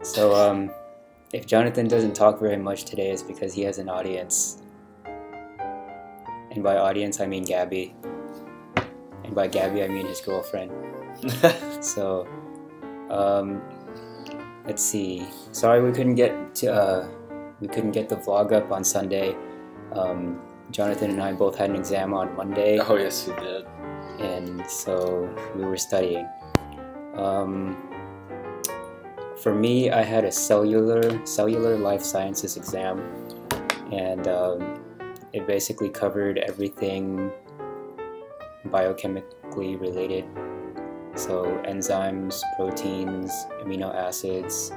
So, if Jonathan doesn't talk very much today, it's because he has an audience. And by audience, I mean Gabby. And by Gabby, I mean his girlfriend. So, let's see. Sorry we couldn't get the vlog up on Sunday. Jonathan and I both had an exam on Monday. Oh yes, we did. And so we were studying. For me, I had a cellular life sciences exam, and it basically covered everything biochemically related. So enzymes, proteins, amino acids,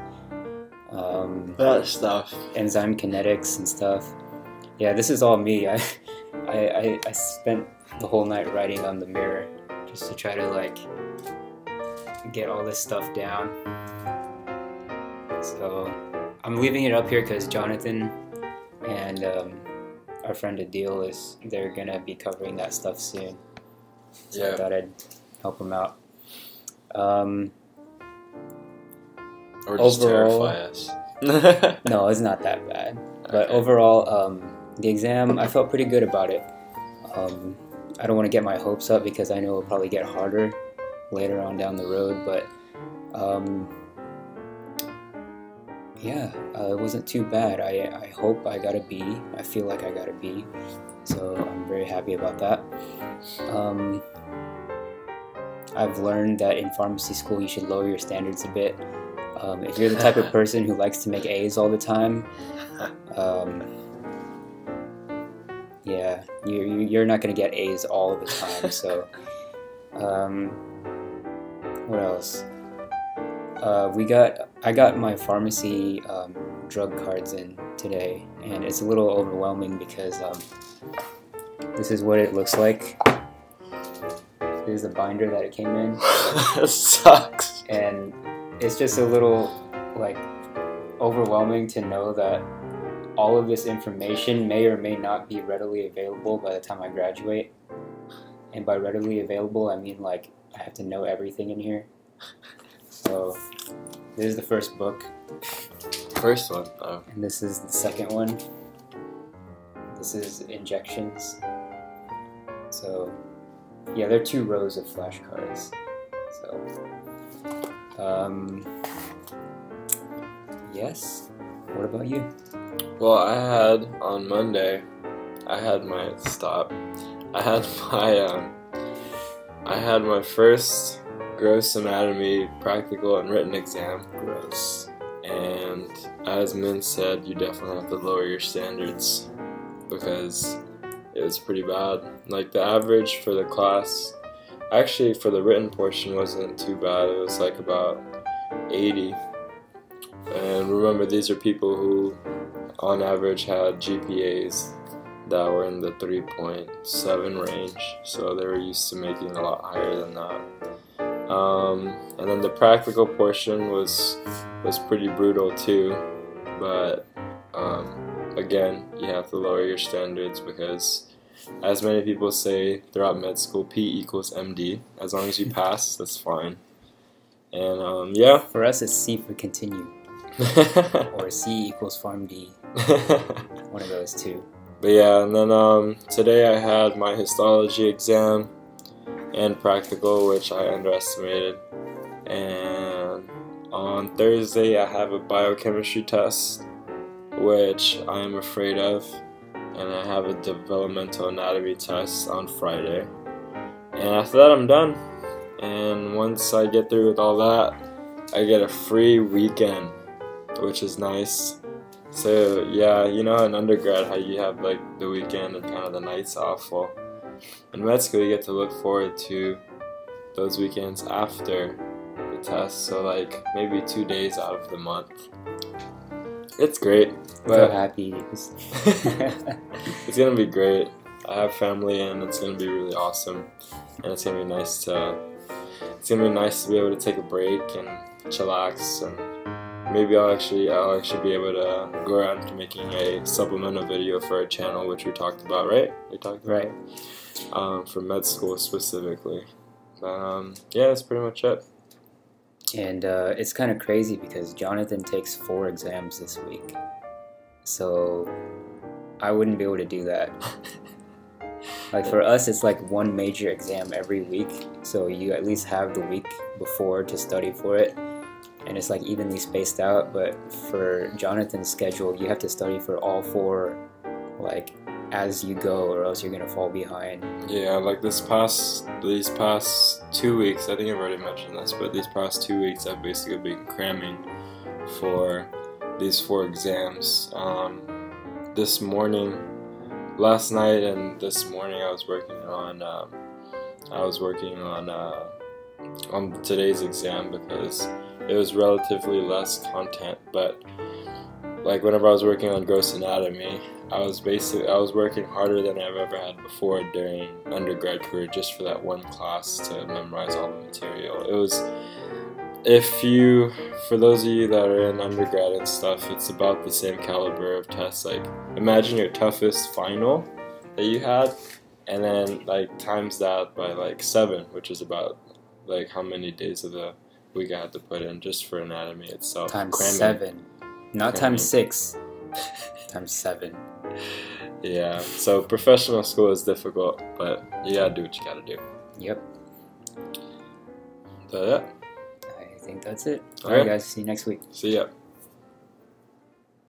That stuff. enzyme kinetics and stuff. Yeah, this is all me. I spent the whole night writing on the mirror just to try to like get all this stuff down. So I'm leaving it up here because Jonathan and our friend Adil they're gonna be covering that stuff soon. So Yeah. I thought I'd help them out. Or just Overall- terrify us. No, it's not that bad. But Okay. overall, the exam, I felt pretty good about it. I don't want to get my hopes up because I know it'll probably get harder later on down the road, but yeah, it wasn't too bad. I hope I got a B. I feel like I got a B, so I'm very happy about that. I've learned that in pharmacy school you should lower your standards a bit. If you're the type of person who likes to make A's all the time, yeah, you're not going to get A's all the time. So, what else? I got my pharmacy drug cards in today, and it's a little overwhelming because this is what it looks like. This is the binder that it came in. It sucks. And it's just a little like overwhelming to know that all of this information may or may not be readily available by the time I graduate. And by readily available, I mean like I have to know everything in here. So this is the first book, First one. Oh. and this is the second one. This is injections. So yeah, there are 2 rows of flashcards. So yes. What about you? Well, I had on Monday. I had my I had my first gross anatomy practical and written exam. Gross. And as Minh said, you definitely have to lower your standards because it was pretty bad. Like the average for the class, actually for the written portion wasn't too bad. It was like about 80. And remember, these are people who on average had GPAs that were in the 3.7 range, so they were used to making a lot higher than that. And then the practical portion was pretty brutal too, but again, you have to lower your standards because, as many people say throughout med school, P equals MD. As long as you pass, that's fine. And yeah. For us, it's C for continue, or C equals Farm D. One of those two. But yeah, and then today I had my histology exam and practical, which I underestimated. And on Thursday I have a biochemistry test, which I am afraid of. And I have a developmental anatomy test on Friday. And after that I'm done. And once I get through with all that, I get a free weekend, which is nice. So yeah, you know in undergrad how you have like the weekend and kind of the nights off. Well, in med school you get to look forward to those weekends after the test. So like maybe 2 days out of the month. It's great. I'm But so happy. it's gonna be great. I have family and it's gonna be really awesome. And it's gonna be nice to be able to take a break and chillax, and maybe I'll actually be able to go around to making a supplemental video for our channel, which we talked about, right? We talked about Right. for med school specifically. Yeah, that's pretty much it. And it's kind of crazy because Jonathan takes 4 exams this week. So I wouldn't be able to do that. Like for us, it's like 1 major exam every week. So you at least have the week before to study for it. And it's like evenly spaced out. But for Jonathan's schedule, you have to study for all 4 like as you go, or else you're gonna fall behind. Yeah, like these past 2 weeks, I think I've already mentioned this, but these past 2 weeks I've basically been cramming for these 4 exams. Last night and this morning, I was working on today's exam because it was relatively less content, but like whenever I was working on gross anatomy, I was working harder than I've ever had before during undergrad career just for that one class to memorize all the material. It was, for those of you that are in undergrad and stuff, it's about the same caliber of tests. Like imagine your toughest final that you had, and then like times that by like 7, which is about like how many days of the week I had to put in just for anatomy itself. Times Cramming. 7, not Cramming. times 6, times 7. Yeah, so professional school is difficult, but you gotta do what you gotta do. Yep. Is that it? I think that's it. Okay. Alright guys, see you next week. See ya.